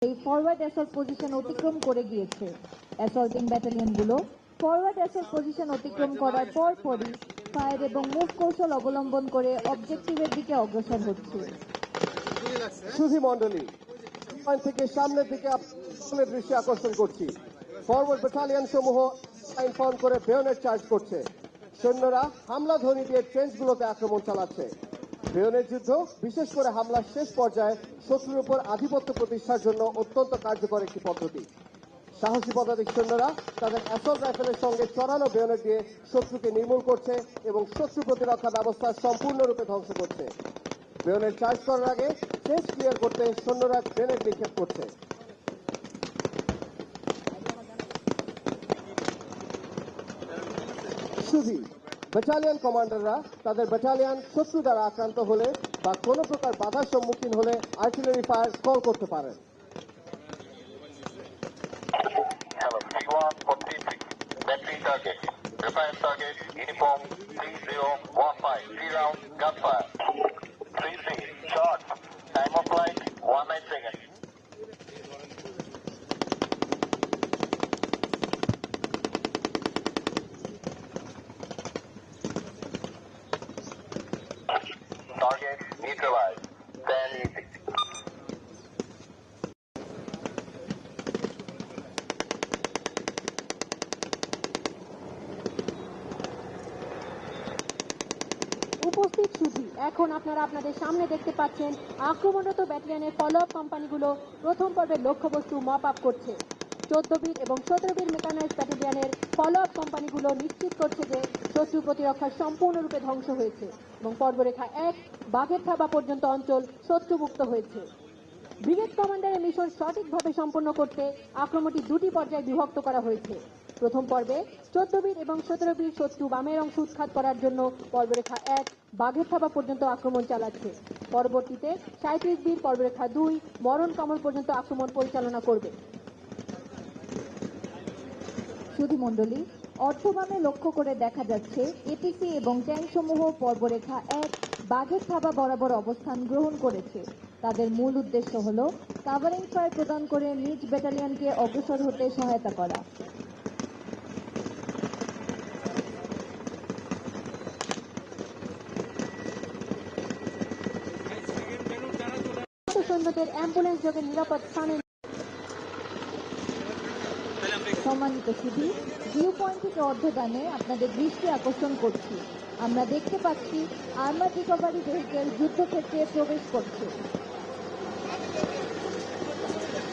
এই forward assault position অতিক্রম করে গিয়েছে। অ্যাসল্টিং ব্যাটালিয়নগুলো ফরওয়ার্ড অ্যাসল্ট পজিশন অতিক্রম করার পরপরই ফায়ার এবং মুভ কৌশল অবলম্বন করে অবজেক্টিভের দিকে অগ্রসর হচ্ছে। সুধী মণ্ডলী, থেকে সামনের দিকে আপনাদের দৃষ্টি আকর্ষণ করছি। ফরওয়ার্ড ব্যাটালিয়ন সমূহ লাইন ফর্ম করে বেয়নেট চার্জ করছে। সৈন্যরা হামলা ধ্বনি দিয়ে ট্রেঞ্চগুলোতে আক্রমণ চালাচ্ছে। বেয়নেট যুদ্ধ, বিশেষ করে হামলার শেষ পর্যায়ে শত্রুর উপর আধিপত্য প্রতিষ্ঠার জন্য অত্যন্ত কার্যকর একটি পদ্ধতি। সাহসী পদাতিক সৈন্যরা তাদের অ্যাসল্ট রাইফেলের সঙ্গে চড়ানো বেয়নেট দিয়ে শত্রুকে নির্মূল করছে এবং শত্রু প্রতিরক্ষা ব্যবস্থা সম্পূর্ণরূপে ধ্বংস করছে। বেয়নেট চার্জ করার আগে স্টেজ ক্লিয়ার করতে সৈন্যরা গ্রেনেড নিক্ষেপ করছে। সুধী, ব্যাটালিয়ন কমান্ডাররা তাদের ব্যাটালিয়ন শত্রু দ্বারা আক্রান্ত হলে বা কোনো প্রকার বাধার সম্মুখীন হলে আর্টিলারি ফায়ার কল করতে পারেন। Hello, C146, battery target, repair target, uniform 3015, 3 round gunfire, 3-6, shot, time of flight 19 seconds. Target neutralized, 10 easy. উপস্থিত সুধী, এখন আপনারা আপনাদের সামনে দেখতে পাচ্ছেন আক্রমণরত ব্যাটালিয়নের ফলো আপ কোম্পানিগুলো প্রথম পর্বের লক্ষ্যবস্তু মপ আপ করছে। 14 বীর এবং 17 বীর মেকানাইজ ব্যাটালিয়নের ফলো আপ কোম্পানিগুলো নিশ্চিত করছে যে শত্রু প্রতিরক্ষা সম্পূর্ণরূপে ধ্বংস হয়েছে এবং পর্বরেখা 1 বাঘের থাবা পর্যন্ত অঞ্চল শত্রুমুক্ত হয়েছে। ব্রিগেড কমান্ডারের মিশন সঠিকভাবে সম্পন্ন করতে আক্রমণটি দুটি পর্যায়ে বিভক্ত করা হয়েছে। প্রথম পর্বে 14 বীর এবং 17 বীর শত্রু বামের অংশ উৎখাত করার জন্য পর্বরেখা 1 বাঘের থাবা পর্যন্ত আক্রমণ চালাচ্ছে। পরবর্তীতে 37 বীর পর্বরেখা 2 মরণ কমল পর্যন্ত আক্রমণ পরিচালনা করবে। সুধী মণ্ডলী, অর্থবামে লক্ষ্য করে দেখা যাচ্ছে এপিসি এবং ট্যাঙ্ক সমূহ পর্বরেখা 1 বাঘের থাবা বরাবর অবস্থান গ্রহণ করেছে। তাদের মূল উদ্দেশ্য হল কাভারিং ফায়ার প্রদান করে নিজ ব্যাটালিয়নকে অগ্রসর হতে সহায়তা করা। সৈন্যদের অ্যাম্বুলেন্স যোগে নিরাপদ স্থানে। সম্মানিত সুধী, ভিউ পয়েন্ট থেকে অর্ধদানে আপনাদের দৃষ্টি আকর্ষণ করছি। আমরা দেখতে পাচ্ছি আর্মার রিকভারি ভেহিকেল যুদ্ধক্ষেত্রে প্রবেশ করছে।